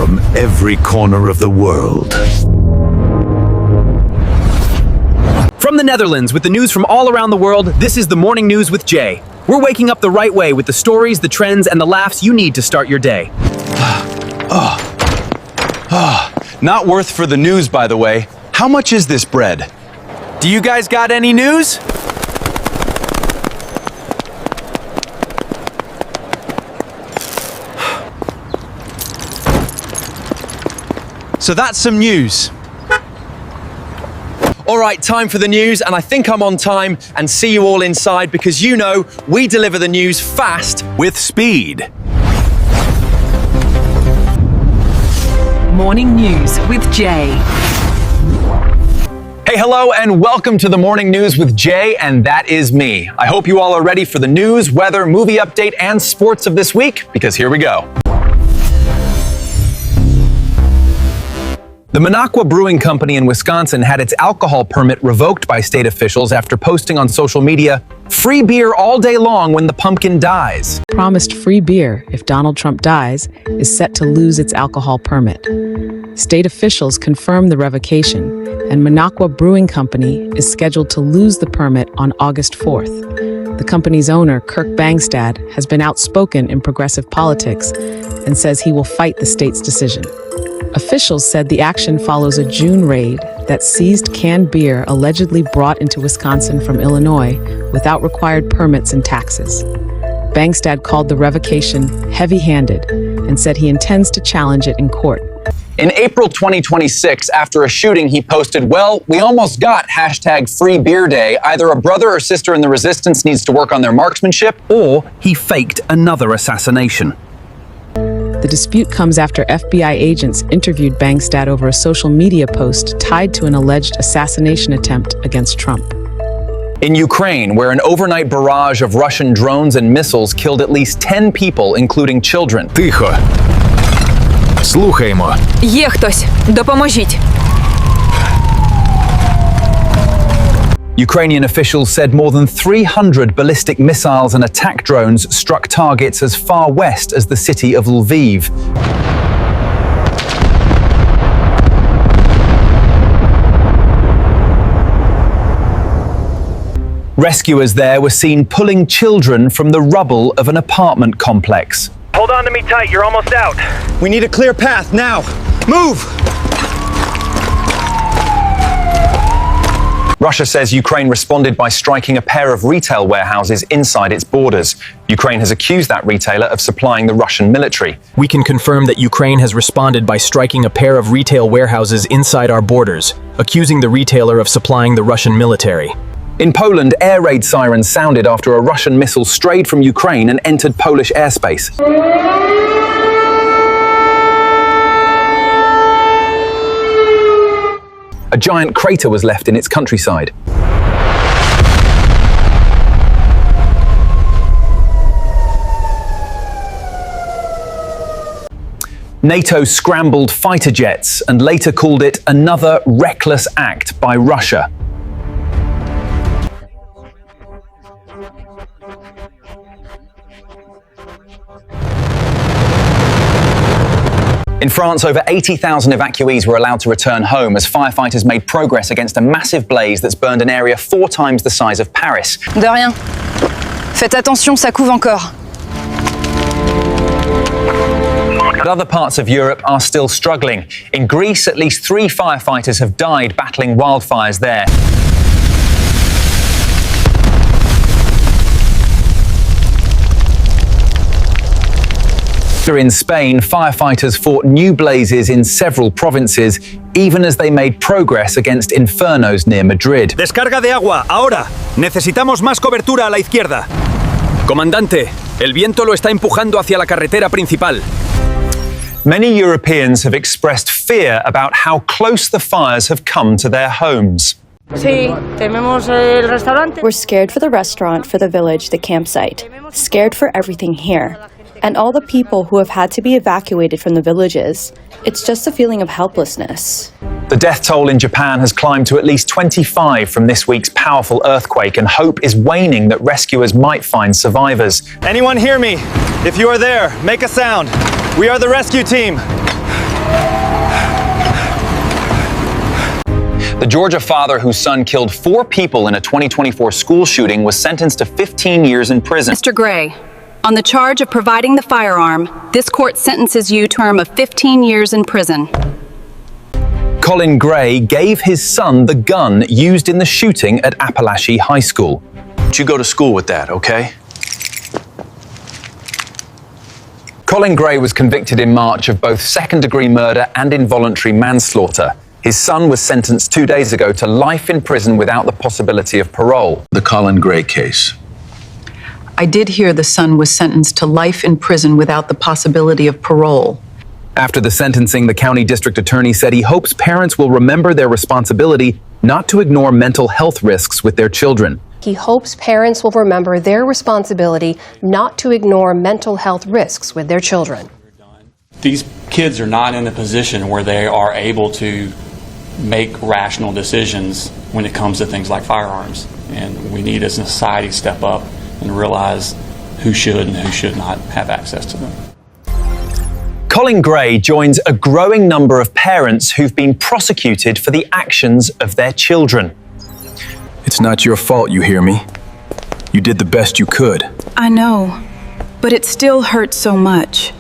from every corner of the world. From the Netherlands, with the news from all around the world, this is the Morning News with Jay. We're waking up the right way with the stories, the trends, and the laughs you need to start your day. Not worth for the news, by the way. How much is this bread? Do you guys got any news? So that's some news. All right, time for the news, and I think I'm on time, and see you all inside because you know we deliver the news fast With speed. Morning News with Jay. Hey, hello, and welcome to the Morning News with Jay, and that is me. I hope you all are ready for the news, weather, movie update, and sports of this week, because here we go. The Minocqua Brewing Company in Wisconsin had its alcohol permit revoked by state officials after posting on social media, "Free beer all day long when the pumpkin dies." Promised free beer if Donald Trump dies is set to lose its alcohol permit. State officials confirmed the revocation, and Minocqua Brewing Company is scheduled to lose the permit on August 4th. The company's owner, Kirk Bangstad, has been outspoken in progressive politics and says he will fight the state's decision. Officials said the action follows a June raid that seized canned beer allegedly brought into Wisconsin from Illinois without required permits and taxes. Bangstad called the revocation heavy-handed and said he intends to challenge it in court. In April 2026, after a shooting, he posted, "Well, we almost got #FreeBeerDay. Either a brother or sister in the resistance needs to work on their marksmanship." Or he faked another assassination. The dispute comes after FBI agents interviewed Bangstad over a social media post tied to an alleged assassination attempt against Trump. In Ukraine, where an overnight barrage of Russian drones and missiles killed at least 10 people, including children. Тихо. Слухаємо. Є хтось. Допоможіть. Ukrainian officials said more than 300 ballistic missiles and attack drones struck targets as far west as the city of Lviv. Rescuers there were seen pulling children from the rubble of an apartment complex. Hold on to me tight, you're almost out. We need a clear path now. Move! Russia says Ukraine responded by striking a pair of retail warehouses inside its borders. Ukraine has accused that retailer of supplying the Russian military. We can confirm that Ukraine has responded by striking a pair of retail warehouses inside our borders, accusing the retailer of supplying the Russian military. In Poland, air raid sirens sounded after a Russian missile strayed from Ukraine and entered Polish airspace. A giant crater was left in its countryside. NATO scrambled fighter jets and later called it another reckless act by Russia. In France, over 80,000 evacuees were allowed to return home as firefighters made progress against a massive blaze that's burned an area 4 times the size of Paris. De rien. Faites attention, ça couve encore. But other parts of Europe are still struggling. In Greece, at least 3 firefighters have died battling wildfires there. In Spain, firefighters fought new blazes in several provinces, even as they made progress against infernos near Madrid. Descarga de agua, ahora. Necesitamos más cobertura a la izquierda. Comandante, el viento lo está empujando hacia la carretera principal. Many Europeans have expressed fear about how close the fires have come to their homes. Sí, tememos el restaurante. We're scared for the restaurant, for the village, the campsite. Scared for everything here. And all the people who have had to be evacuated from the villages. It's just a feeling of helplessness. The death toll in Japan has climbed to at least 25 from this week's powerful earthquake, and hope is waning that rescuers might find survivors. Anyone hear me? If you are there, make a sound. We are the rescue team. The Georgia father whose son killed 4 people in a 2024 school shooting was sentenced to 15 years in prison. Mr. Gray, on the charge of providing the firearm, this court sentences you to a term of 15 years in prison. Colin Gray gave his son the gun used in the shooting at Appalachia High School. You go to school with that, okay? Colin Gray was convicted in March of both second-degree murder and involuntary manslaughter. His son was sentenced 2 days ago to life in prison without the possibility of parole. The Colin Gray case. I did hear the son was sentenced to life in prison without the possibility of parole. After the sentencing, the county district attorney said he hopes parents will remember their responsibility not to ignore mental health risks with their children. He hopes parents will remember their responsibility not to ignore mental health risks with their children. These kids are not in a position where they are able to make rational decisions when it comes to things like firearms. And we need as a society to step up and realize who should and who should not have access to them. Colin Gray joins a growing number of parents who've been prosecuted for the actions of their children. It's not your fault, you hear me? You did the best you could. I know, but it still hurts so much.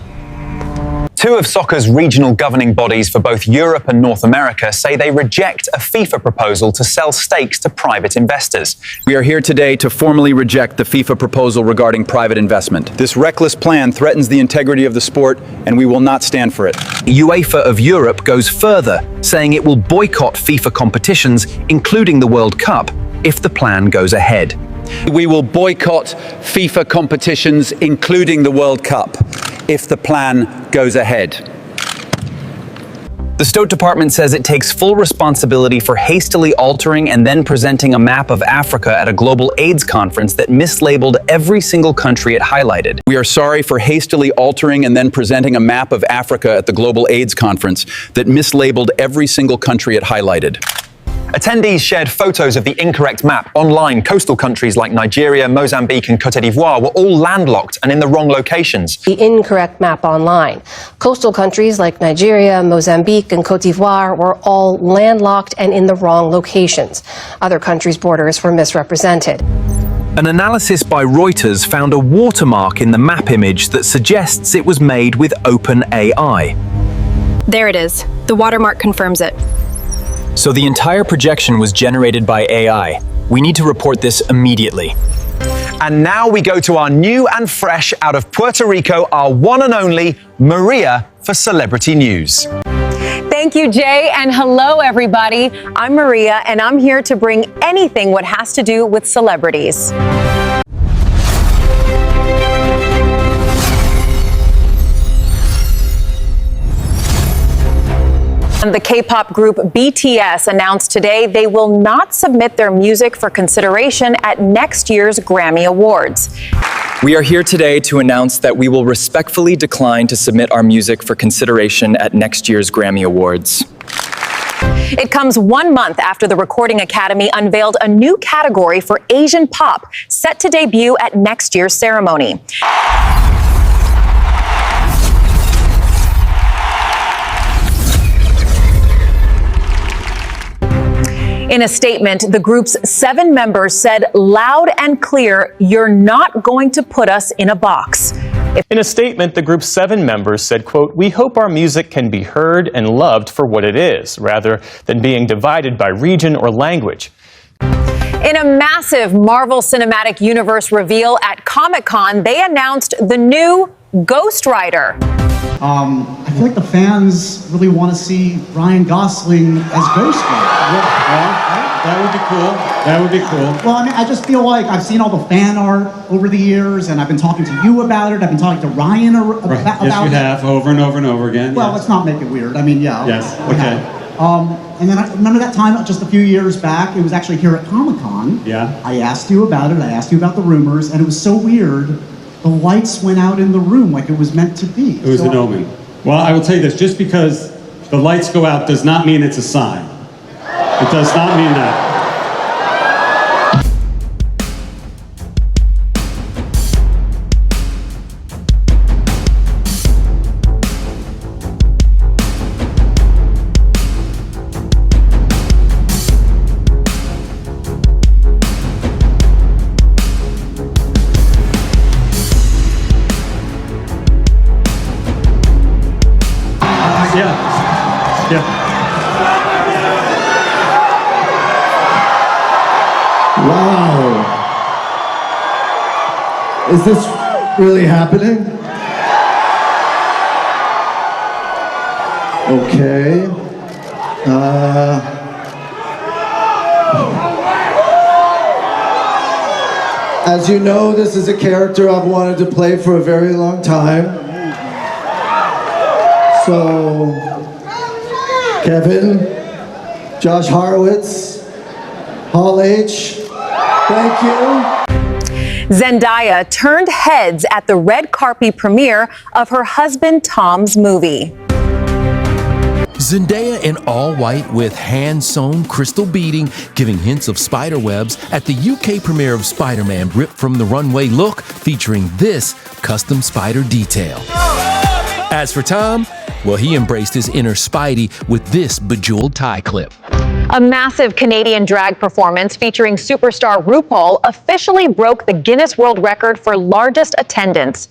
2 of soccer's regional governing bodies for both Europe and North America say they reject a FIFA proposal to sell stakes to private investors. We are here today to formally reject the FIFA proposal regarding private investment. This reckless plan threatens the integrity of the sport, and we will not stand for it. UEFA of Europe goes further, saying it will boycott FIFA competitions, including the World Cup, if the plan goes ahead. We will boycott FIFA competitions, including the World Cup, if the plan goes ahead. The State Department says it takes full responsibility for hastily altering and then presenting a map of Africa at a global AIDS conference that mislabeled every single country it highlighted. We are sorry for hastily altering and then presenting a map of Africa at the global AIDS conference that mislabeled every single country it highlighted. Attendees shared photos of the incorrect map online. Coastal countries like Nigeria, Mozambique, and Cote d'Ivoire were all landlocked and in the wrong locations. The incorrect map online. Coastal countries like Nigeria, Mozambique, and Cote d'Ivoire were all landlocked and in the wrong locations. Other countries' borders were misrepresented. An analysis by Reuters found a watermark in the map image that suggests it was made with OpenAI. There it is. The watermark confirms it. So the entire projection was generated by AI. We need to report this immediately. And now we go to our new and fresh out of Puerto Rico, our one and only Maria for Celebrity News. Thank you, Jay, and hello, everybody. I'm Maria, and I'm here to bring anything what has to do with celebrities. The K-pop group BTS announced today they will not submit their music for consideration at next year's Grammy Awards. We are here today to announce that we will respectfully decline to submit our music for consideration at next year's Grammy Awards. It comes 1 month after the Recording Academy unveiled a new category for Asian pop, set to debut at next year's ceremony. In a statement, the group's 7 members said loud and clear, "You're not going to put us in a box." In a statement, the group's 7 members said, quote, "We hope our music can be heard and loved for what it is, rather than being divided by region or language." In a massive Marvel Cinematic Universe reveal at Comic-Con, they announced the new Ghost Rider. I feel like the fans really want to see Ryan Gosling as Ghost Rider. That would be cool. That would be cool. Well, I mean, I just feel like I've seen all the fan art over the years, and I've been talking to you about it. I've been talking to Ryan about it. Yes, we have, over and over and over again. Well, yes. let's not make it weird. I mean, yeah. Yes, we okay. have. And then I remember that time just a few years back, it was actually here at Comic-Con. Yeah. I asked you about it. I asked you about the rumors, and it was so weird. The lights went out in the room like it was meant to be. It was an omen. Well, I will tell you this, just because the lights go out does not mean it's a sign. It does not mean that. Yeah. Wow. Is this really happening? Okay. As you know, this is a character I've wanted to play for a very long time. So, Kevin, Josh Horowitz, Hall H, thank you. Zendaya turned heads at the red carpet premiere of her husband Tom's movie. Zendaya in all white with hand-sewn crystal beading, giving hints of spider webs at the UK premiere of Spider-Man Ripped from the Runway look, featuring this custom spider detail. As for Tom, well, he embraced his inner Spidey with this bejeweled tie clip. A massive Canadian drag performance featuring superstar RuPaul officially broke the Guinness World Record for largest attendance.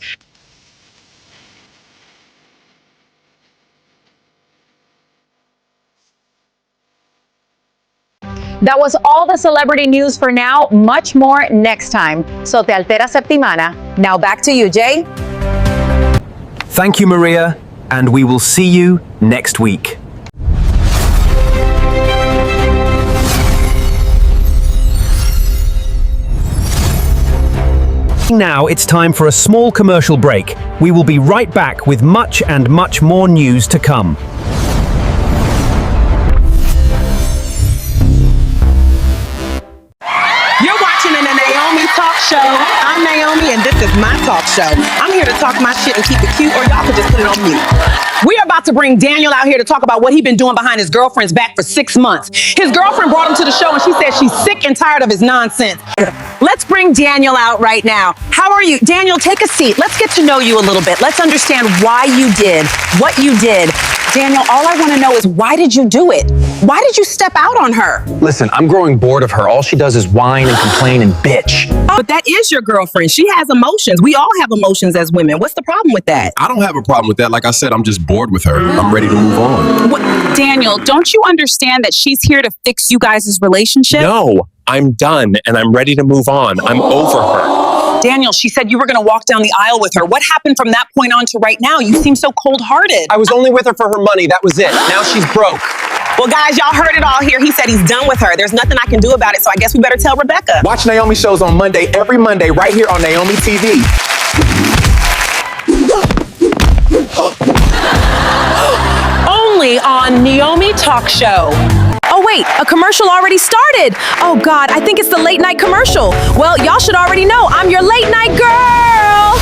That was all the celebrity news for now. Much more next time. So te altera septimana. Now back to you, Jay. Thank you, Maria, and we will see you next week. Now it's time for a small commercial break. We will be right back with much and much more news to come. You're watching the Naomi Talk Show. I'm Naomi, and this is my talk show. I'm here to talk my shit and keep it cute, or y'all can just put it on mute. We are about to bring Daniel out here to talk about what he's been doing behind his girlfriend's back for 6 months. His girlfriend brought him to the show, and she said she's sick and tired of his nonsense. Let's bring Daniel out right now. How are you? Daniel, take a seat. Let's get to know you a little bit. Let's understand why you did what you did. Daniel, all I want to know is, why did you do it? Why did you step out on her? Listen, I'm growing bored of her. All she does is whine and complain and bitch. But that is your girlfriend. She has emotions. We all have emotions as women. What's the problem with that? I don't have a problem with that. Like I said, I'm just bored with her. I'm ready to move on. What, Daniel, don't you understand that she's here to fix you guys' relationship? No, I'm done and I'm ready to move on. I'm over her. Daniel, she said you were going to walk down the aisle with her. What happened from that point on to right now? You seem so cold-hearted. I was only with her for her money. That was it. Now she's broke. Well, guys, y'all heard it all here. He said he's done with her. There's nothing I can do about it, so I guess we better tell Rebecca. Watch Naomi shows on Monday, every Monday, right here on Naomi TV. Only on Naomi Talk Show. Oh wait, a commercial already started. Oh God, I think it's the late night commercial. Well, y'all should already know I'm your late night girl.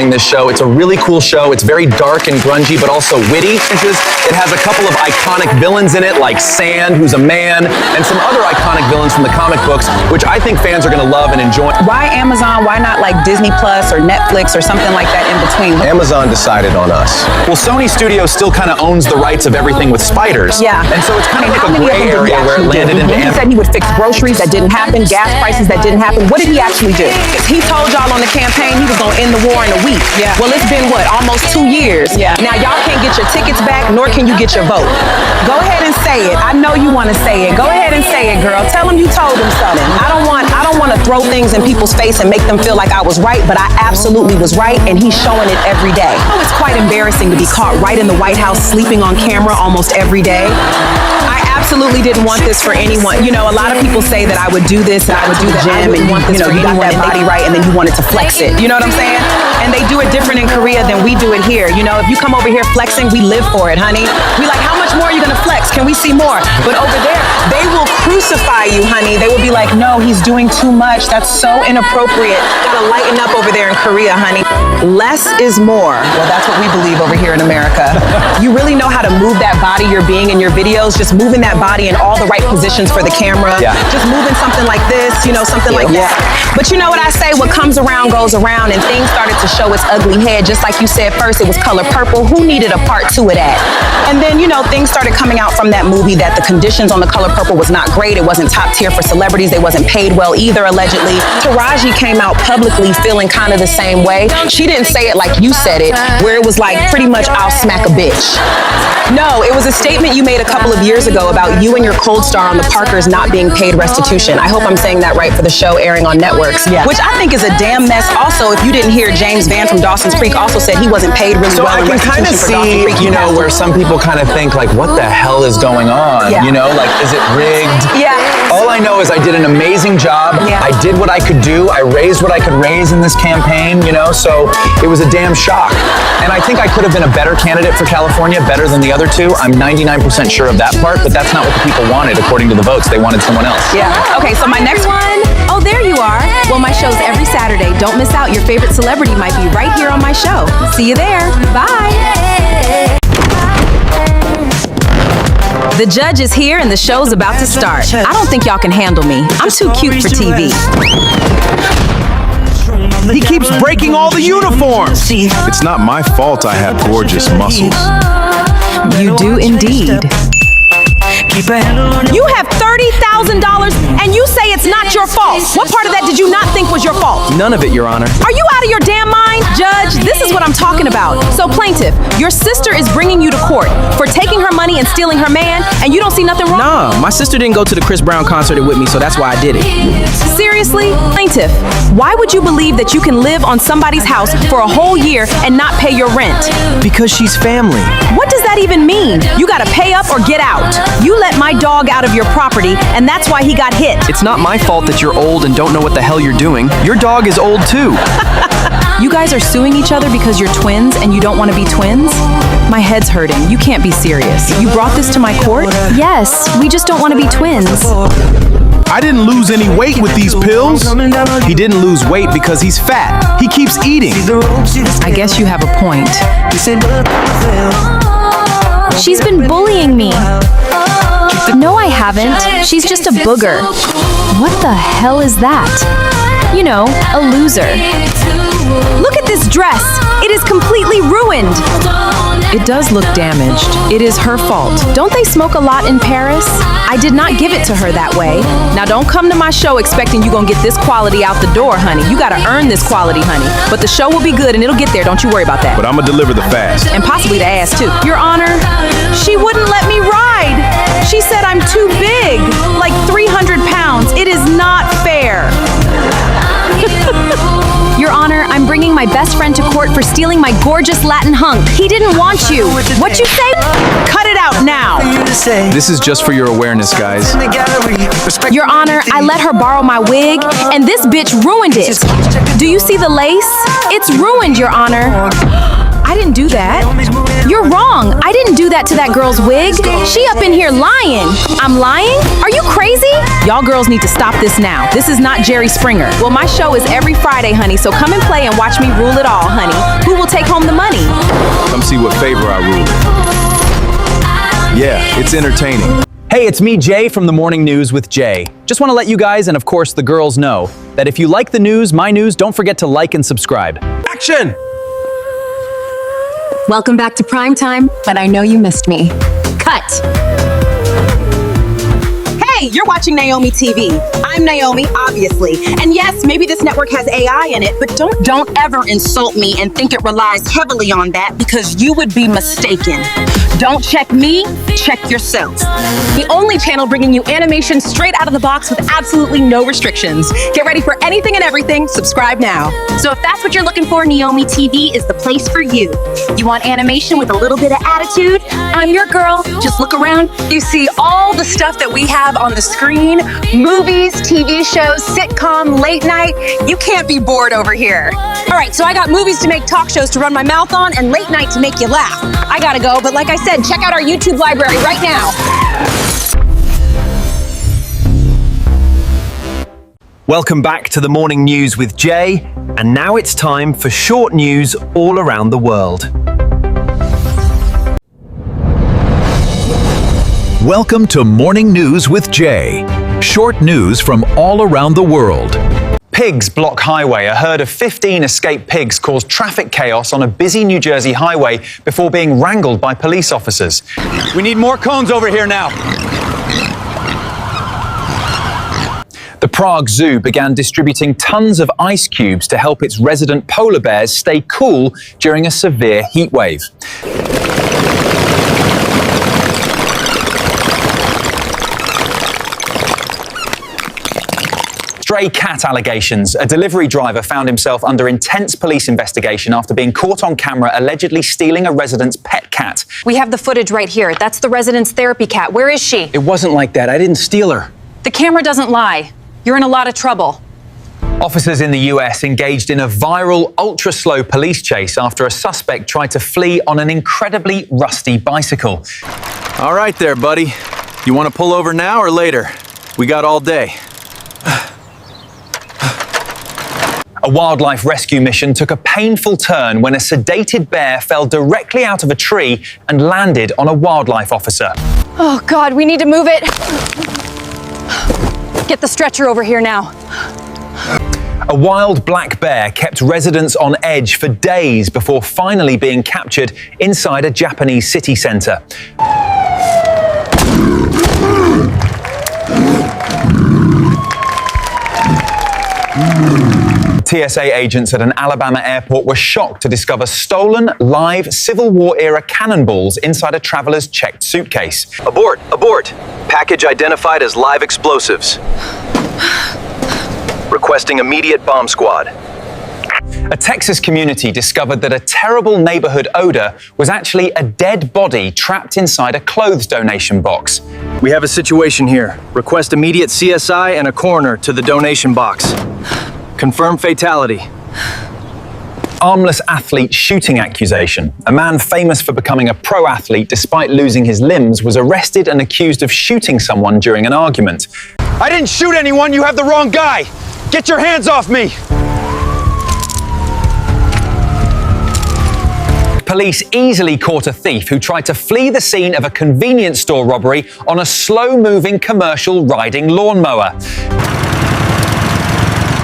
This show, it's a really cool show. It's very dark and grungy, but also witty. It has a couple of iconic villains in it, like Sand, who's a man, and some other iconic villains from the comic books, which I think fans are going to love and enjoy. Why Amazon? Why not like Disney Plus or Netflix or something like that in between? Amazon decided on us. Well, Sony Studios still kind of owns the rights of everything with spiders. Yeah. And so it's kind of like a gray area where it landed into He said he would fix groceries. That didn't happen. Gas prices. That didn't happen. What did he actually do? He told y'all on the campaign he was going to end the war in a week. Yeah. Well, it's been what, almost 2 years. Yeah. Now y'all can't get your tickets back, nor can you get your vote. Go ahead and say it. I know you want to say it. Go ahead and say it, girl. Tell them you told them something. I don't want to throw things in people's face and make them feel like I was right, but I absolutely was right, and he's showing it every day. Oh, it's quite embarrassing to be caught right in the White House sleeping on camera almost every day. I absolutely didn't want this for anyone. You know, a lot of people say that I would do this and I would do the gym and want this for anyone, that body right, and then you wanted to flex it. You know what I'm saying? And they do it different in Korea than we do it here. You know, if you come over here flexing, we live for it, honey. We like, how much more are you gonna flex? Can we see more? But over there, they will crucify you, honey. They will be like, no, he's doing too much. That's so inappropriate. Gotta lighten up over there in Korea, honey. Less is more. Well, that's what we believe over here in America. You really know how to move that body you're being in your videos, just moving that body in all the right positions for the camera. Yeah. Just moving something like this, you know, something like that. But you know what I say? What comes around goes around, and things started to show its ugly head. Just like you said first, it was color purple. Who needed a part 2 of that? And then, you know, things things started coming out from that movie that the conditions on The Color Purple was not great. It wasn't top tier for celebrities. They wasn't paid well either, allegedly. Taraji came out publicly feeling kind of the same way. She didn't say it like you said it, where it was like pretty much I'll smack a bitch. No, it was a statement you made a couple of years ago about you and your co-star on The Parkers not being paid restitution. I hope I'm saying that right for the show airing on networks, which I think is a damn mess. Also, if you didn't hear, James Van from Dawson's Creek also said he wasn't paid really well. So I can kind of see, you know, where some people kind of think like, what the hell is going on? You know, like, is it rigged? All I know is I did an amazing job. I did what I could do. I raised what I could raise in this campaign, you know, so it was a damn shock. And I think I could have been a better candidate for California, better than the other two. I'm 99% sure of that part, but that's not what the people wanted according to the votes. They wanted someone else. Okay, so my next one. Oh, there you are. Well, my show's every Saturday. Don't miss out. Your favorite celebrity might be right here on my show. See you there. Bye. The judge is here and the show's about to start. I don't think y'all can handle me. I'm too cute for TV. He keeps breaking all the uniforms. It's not my fault I have gorgeous muscles. You do indeed. You have $30,000 and you say it's not your fault. What part of that did you not think was your fault? None of it, Your Honor. Are you out of your damn mind? Judge, this is what I'm talking about. So plaintiff, your sister is bringing you to court for taking her money and stealing her man, and you don't see nothing wrong? Nah, my sister didn't go to the Chris Brown concert with me, so that's why I did it. Seriously? Plaintiff, why would you believe that you can live on somebody's house for a whole year and not pay your rent? Because she's family. What does that even mean? You gotta pay up or get out. You let my dog out of your property, and that's why he got hit. It's not my fault that you're old and don't know what the hell you're doing. Your dog is old too. You guys are suing each other because you're twins and you don't want to be twins? My head's hurting. You can't be serious. You brought this to my court? Yes, we just don't want to be twins. I didn't lose any weight with these pills. He didn't lose weight because he's fat. He keeps eating. I guess you have a point. She's been bullying me. No, I haven't. She's just a booger. What the hell is that? You know, a loser. Look at this dress. It is completely ruined. It does look damaged. It is her fault. Don't they smoke a lot in Paris? I did not give it to her that way. Now don't come to my show expecting you're gonna get this quality out the door, honey. You gotta earn this quality, honey. But the show will be good and it'll get there. Don't you worry about that. But I'm gonna deliver the fast. And possibly the ass too. Your Honor, she wouldn't let me ride. She said I'm too big, like 300 pounds. It is not fair. Your Honor, I'm bringing my best friend to court for stealing my gorgeous Latin hunk. He didn't want you. What you say? Cut it out now. This is just for your awareness, guys. Your Honor, I let her borrow my wig, and this bitch ruined it. Do you see the lace? It's ruined, Your Honor. I didn't do that. You're wrong. I didn't do that to that girl's wig. She up in here lying. I'm lying? Are you crazy? Y'all girls need to stop this now. This is not Jerry Springer. Well, my show is every Friday, honey, so come and play and watch me rule it all, honey. Who will take home the money? Come see what favor I rule. Yeah, it's entertaining. Hey, it's me, Jay, from the Morning News with Jay. Just want to let you guys, and of course the girls, know that if you like the news, my news, don't forget to like and subscribe. Action! Welcome back to Primetime, but I know you missed me. Cut. Hey, you're watching Naomi TV. I'm Naomi, obviously. And yes, maybe this network has AI in it, but don't ever insult me and think it relies heavily on that, because you would be mistaken. Don't check me, check yourself. The only channel bringing you animation straight out of the box with absolutely no restrictions. Get ready for anything and everything. Subscribe now. So if that's what you're looking for, Naomi TV is the place for you. You want animation with a little bit of attitude? I'm your girl. Just look around. You see all the stuff that we have on the screen. Movies, TV shows, sitcom, late night. You can't be bored over here. All right, so I got movies to make talk shows to run my mouth on and late night to make you laugh. I gotta go, but like I said, check out our YouTube library right now. Welcome back to the Morning News with Jay, and now it's time for short news all around the world. Welcome to Morning News with Jay. Short news from all around the world. Pigs block highway. A herd of 15 escaped pigs caused traffic chaos on a busy New Jersey highway before being wrangled by police officers. We need more cones over here now. The Prague Zoo began distributing tons of ice cubes to help its resident polar bears stay cool during a severe heat wave. Stray cat allegations. A delivery driver found himself under intense police investigation after being caught on camera allegedly stealing a resident's pet cat. We have the footage right here. That's the resident's therapy cat. Where is she? It wasn't like that. I didn't steal her. The camera doesn't lie. You're in a lot of trouble. Officers in the US engaged in a viral, ultra-slow police chase after a suspect tried to flee on an incredibly rusty bicycle. All right there, buddy. You want to pull over now or later? We got all day. A wildlife rescue mission took a painful turn when a sedated bear fell directly out of a tree and landed on a wildlife officer. Oh, God, we need to move it. Get the stretcher over here now. A wild black bear kept residents on edge for days before finally being captured inside a Japanese city centre. TSA agents at an Alabama airport were shocked to discover stolen, live Civil War-era cannonballs inside a traveler's checked suitcase. Abort! Abort! Package identified as live explosives. Requesting immediate bomb squad. A Texas community discovered that a terrible neighborhood odor was actually a dead body trapped inside a clothes donation box. We have a situation here. Request immediate CSI and a coroner to the donation box. Confirmed fatality. Armless athlete shooting accusation. A man famous for becoming a pro athlete despite losing his limbs was arrested and accused of shooting someone during an argument. I didn't shoot anyone, you have the wrong guy! Get your hands off me! Police easily caught a thief who tried to flee the scene of a convenience store robbery on a slow-moving commercial riding lawnmower.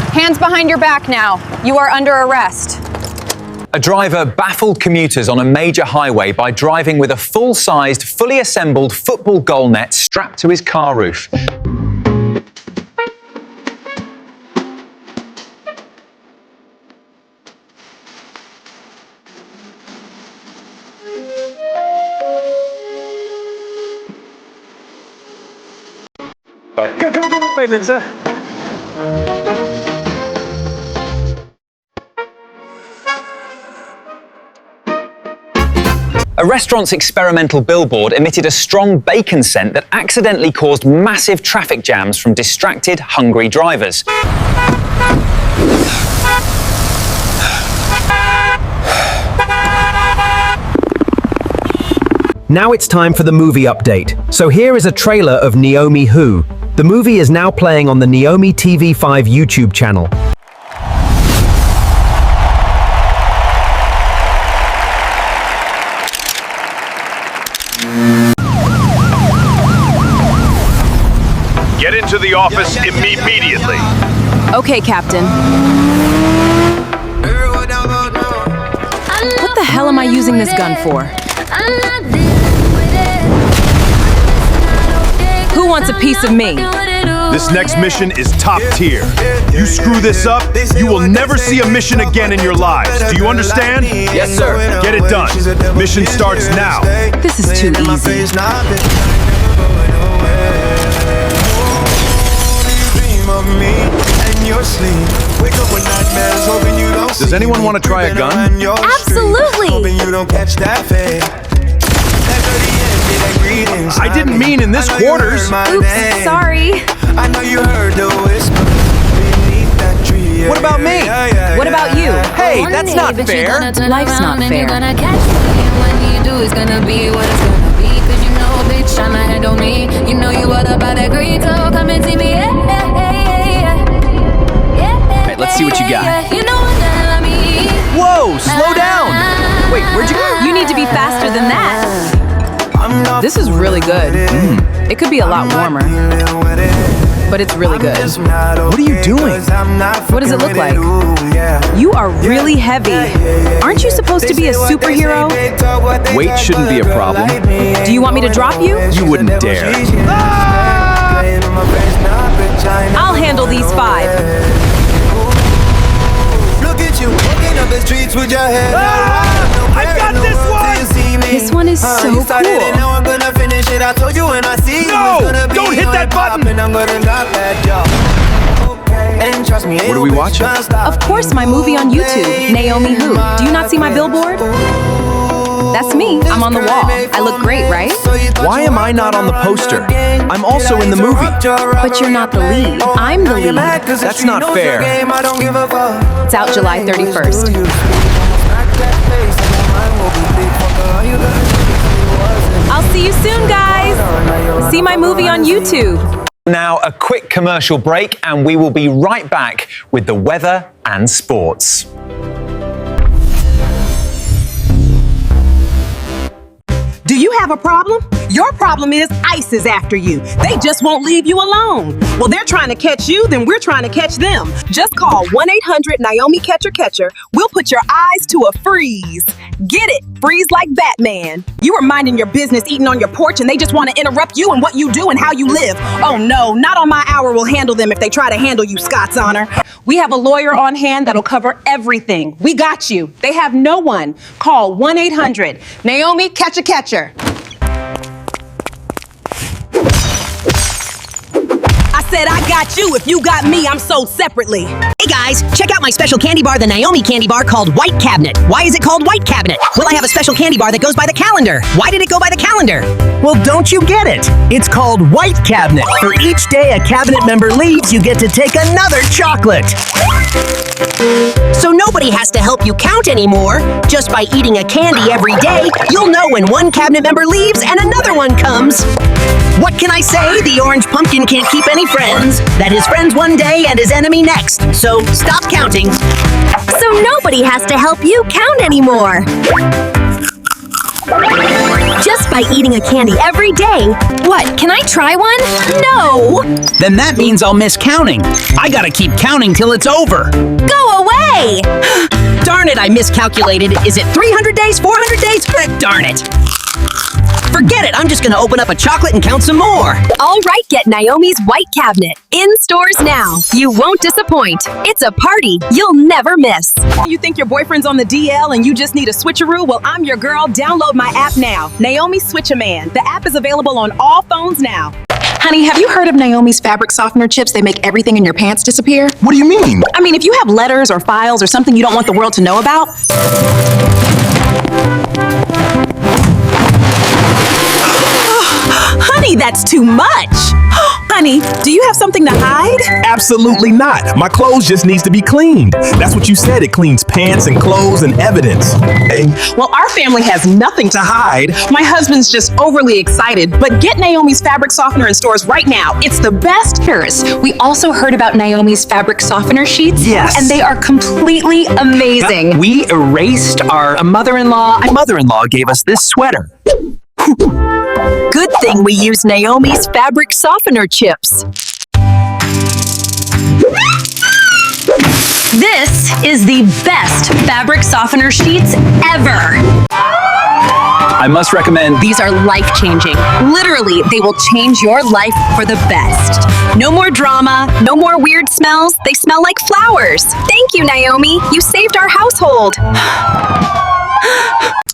Hands behind your back now. You are under arrest. A driver baffled commuters on a major highway by driving with a full-sized, fully assembled football goal net strapped to his car roof. Wait a minute, sir. A restaurant's experimental billboard emitted a strong bacon scent that accidentally caused massive traffic jams from distracted, hungry drivers. Now it's time for the movie update. So here is a trailer of Naomi Who. The movie is now playing on the Naomi TV 5 YouTube channel. Get into the office immediately. Okay, Captain. What the hell am I using this gun for? Who wants a piece of me? This next mission is top tier. You screw this up, you will never see a mission again in your lives. Do you understand? Yes, sir. Get it done. Mission starts now. This is too easy. Does anyone want to try a gun? Absolutely! I didn't mean in this quarters. Oops, sorry. I know you heard the whisper beneath that tree. What about me? What about you? Hey, that's not fair. Life's not fair. Alright, let's see what you got. Whoa, slow down! Wait, where'd you go? You need to be faster than that. This is really good. It could be a lot warmer. but it's really good. What are you doing? What does it look like? You are really heavy. Aren't you supposed to be a superhero? Weight shouldn't be a problem. Do you want me to drop you? You wouldn't dare. I'll handle these 5. Look at you walking up the streets with your head. I got this one! This one is so cool. Now I'm gonna finish it. I told you when I see you. No! Don't hit that button! I'm gonna knock that job. And trust me, What are we watching? Of course, my movie on YouTube, Naomi Who. Do you not see my billboard? That's me. I'm on the wall. I look great, right? Why am I not on the poster? I'm also in the movie. But you're not the lead. I'm the lead. That's not fair. It's out July 31st. I'll see you soon, guys. See my movie on YouTube. Now, a quick commercial break, and we will be right back with the weather and sports. Do you have a problem? Your problem is ICE is after you. They just won't leave you alone. Well, they're trying to catch you, then we're trying to catch them. Just call 1-800-NAOMI-CATCHER. We'll put your eyes to a freeze. Get it? Freeze like Batman. You were minding your business, eating on your porch, and they just want to interrupt you and what you do and how you live. Oh no, not on my hour. We'll handle them if they try to handle you, Scott's honor. We have a lawyer on hand that'll cover everything. We got you. They have no one. Call 1-800-NAOMI-CATCHER. I said I got you. If you got me, I'm sold separately. Hey guys, check out my special candy bar, the Naomi candy bar called White Cabinet. Why is it called White Cabinet? Well, I have a special candy bar that goes by the calendar. Why did it go by the calendar? Well, don't you get it? It's called White Cabinet. For each day a cabinet member leaves, you get to take another chocolate. So nobody has to help you count anymore. Just by eating a candy every day, you'll know when one cabinet member leaves and another one comes. What can I say? The orange pumpkin can't keep any friends. That his friends one day and his enemy next. So stop counting. So nobody has to help you count anymore. Just by eating a candy every day. What, can I try one? No! Then that means I'll miss counting. I gotta keep counting till it's over. Go away! Darn it, I miscalculated. Is it 300 days, 400 days? Darn it. Forget it, I'm just gonna open up a chocolate and count some more. All right, get Naomi's White Cabinet. In stores now. You won't disappoint. It's a party you'll never miss. You think your boyfriend's on the DL and you just need a switcheroo? Well, I'm your girl. Download my app now. Naomi Switch-A-Man. The app is available on all phones now. Honey, have you heard of Naomi's fabric softener chips? They make everything in your pants disappear. What do you mean? I mean, if you have letters or files or something you don't want the world to know about. Honey, that's too much. Honey, do you have something to hide? Absolutely not. My clothes just needs to be cleaned. That's what you said. It cleans pants and clothes and evidence. Hey. Well, our family has nothing to hide. My husband's just overly excited. But get Naomi's fabric softener in stores right now. It's the best. Paris, we also heard about Naomi's fabric softener sheets. Yes. And they are completely amazing. We erased our mother-in-law. My mother-in-law gave us this sweater. Good thing we use Naomi's fabric softener chips. This is the best fabric softener sheets ever. I must recommend These are life-changing. Literally, they will change your life for the best. No more drama, no more weird smells. They smell like flowers. Thank you, Naomi. You saved our household.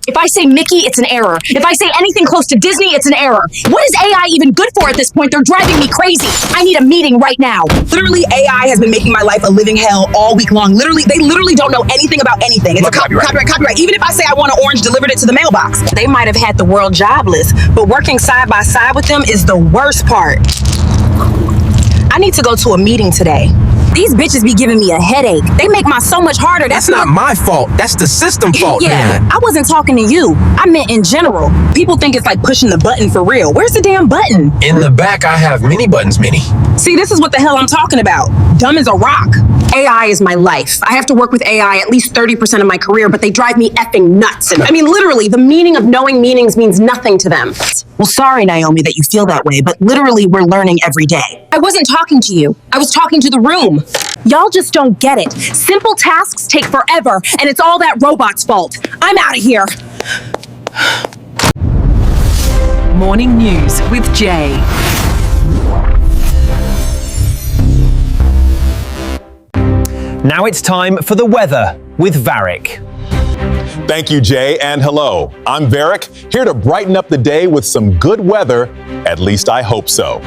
If I say Mickey, it's an error. If I say anything close to Disney, it's an error. What is AI even good for at this point? They're driving me crazy. I need a meeting right now. Literally, AI has been making my life a living hell all week long. They literally don't know anything about anything. It's a copyright. Even if I say I want an orange delivered it to the mailbox. They might have had the world jobless, but working side by side with them is the worst part. I need to go to a meeting today. These bitches be giving me a headache. They make mine so much harder. That's not my fault. That's the system fault. Yeah, man. I wasn't talking to you. I meant in general. People think it's like pushing the button for real. Where's the damn button? In the back, I have many buttons, Minnie. See, this is what the hell I'm talking about. Dumb as a rock. AI is my life. I have to work with AI at least 30% of my career, but they drive me effing nuts. And I mean, literally, the meaning of knowing meanings means nothing to them. Well, sorry, Naomi, that you feel that way, but literally, we're learning every day. I wasn't talking to you. I was talking to the room. Y'all just don't get it. Simple tasks take forever, and it's all that robot's fault. I'm out of here. Morning News with Jay. Now it's time for the weather with Varric. Thank you, Jay, and hello. I'm Varric, here to brighten up the day with some good weather. At least I hope so.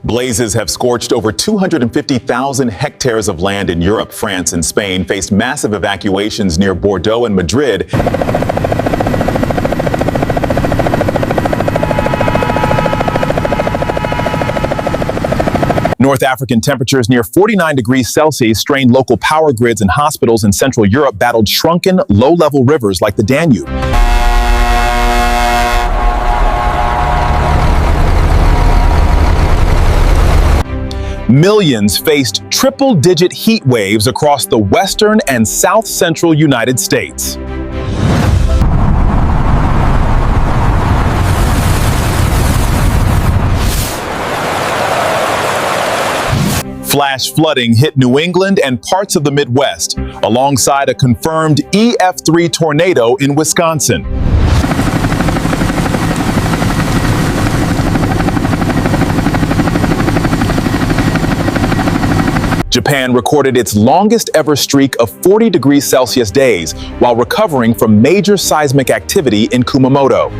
Blazes have scorched over 250,000 hectares of land in Europe. France and Spain faced massive evacuations near Bordeaux and Madrid. North African temperatures near 49 degrees Celsius strained local power grids, and hospitals in Central Europe battled shrunken, low-level rivers like the Danube. Millions faced triple-digit heat waves across the western and south-central United States. Flash flooding hit New England and parts of the Midwest, alongside a confirmed EF3 tornado in Wisconsin. Japan recorded its longest ever streak of 40 degrees Celsius days while recovering from major seismic activity in Kumamoto.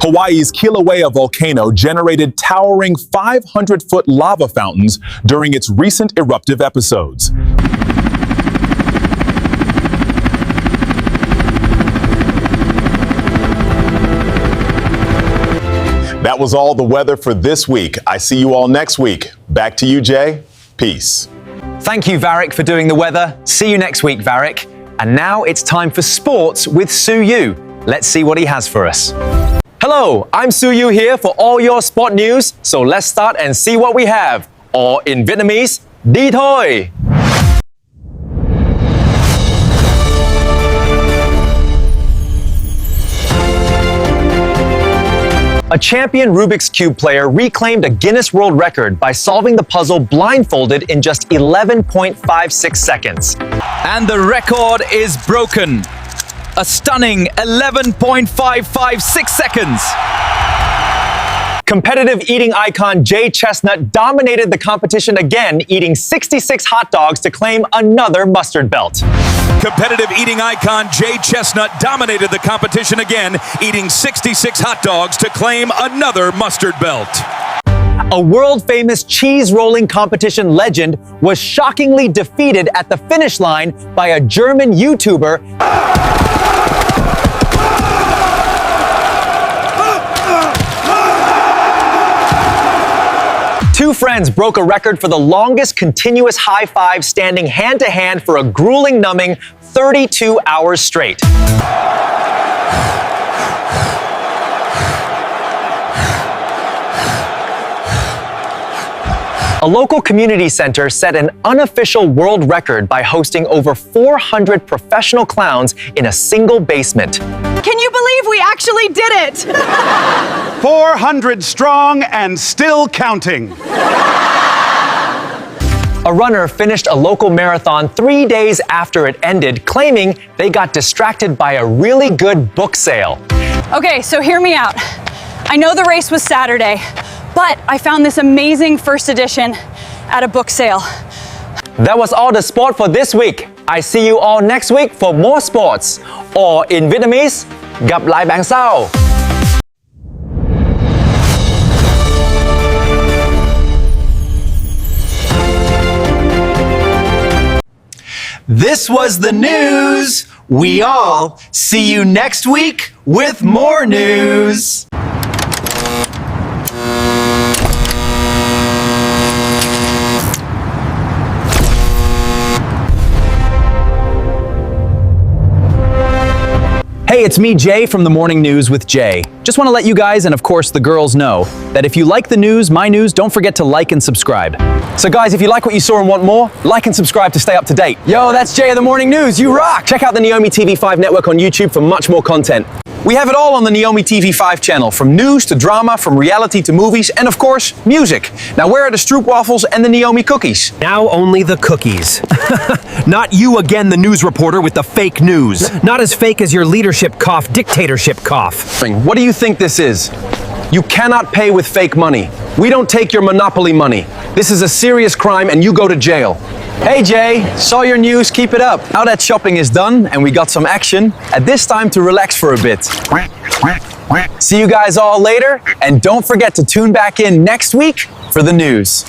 Hawaii's Kilauea volcano generated towering 500-foot lava fountains during its recent eruptive episodes. That was all the weather for this week. I see you all next week. Back to you, Jay. Peace. Thank you, Varric, for doing the weather. See you next week, Varric. And now it's time for sports with Su Yu. Let's see what he has for us. Hello, I'm Su Yu here for all your sport news. So let's start and see what we have. Or in Vietnamese, đi thôi! A champion Rubik's Cube player reclaimed a Guinness World Record by solving the puzzle blindfolded in just 11.56 seconds. And the record is broken. A stunning 11.556 seconds. Competitive eating icon Jay Chestnut dominated the competition again, eating 66 hot dogs to claim another mustard belt. Competitive eating icon Jay Chestnut dominated the competition again, eating 66 hot dogs to claim another mustard belt. A world-famous cheese rolling competition legend was shockingly defeated at the finish line by a German YouTuber. Two friends broke a record for the longest continuous high five standing hand-to-hand for a grueling, numbing 32 hours straight. A local community center set an unofficial world record by hosting over 400 professional clowns in a single basement. Can you believe we actually did it? 400 strong and still counting. A runner finished a local marathon 3 days after it ended, claiming they got distracted by a really good book sale. Okay, so hear me out. I know the race was Saturday, but I found this amazing first edition at a book sale. That was all the sport for this week. I see you all next week for more sports. Or in Vietnamese, gặp lại bạn sau. This was the news. We all see you next week with more news. Hey, it's me, Jay, from the Morning News with Jay. Just want to let you guys, and of course the girls, know that if you like the news, my news, don't forget to like and subscribe. So guys, if you like what you saw and want more, like and subscribe to stay up to date. Yo, that's Jay of the Morning News. You rock! Check out the Naomi TV 5 network on YouTube for much more content. We have it all on the Naomi TV 5 channel, from news to drama, from reality to movies, and of course, music. Now where are the Stroop waffles and the Naomi cookies? Now only the cookies. Not you again, the news reporter with the fake news. Not as fake as your leadership cough, dictatorship cough. What do you think this is? You cannot pay with fake money. We don't take your monopoly money. This is a serious crime and you go to jail. Hey Jay, saw your news, keep it up. Now that shopping is done and we got some action, at this time to relax for a bit. See you guys all later, and don't forget to tune back in next week for the news.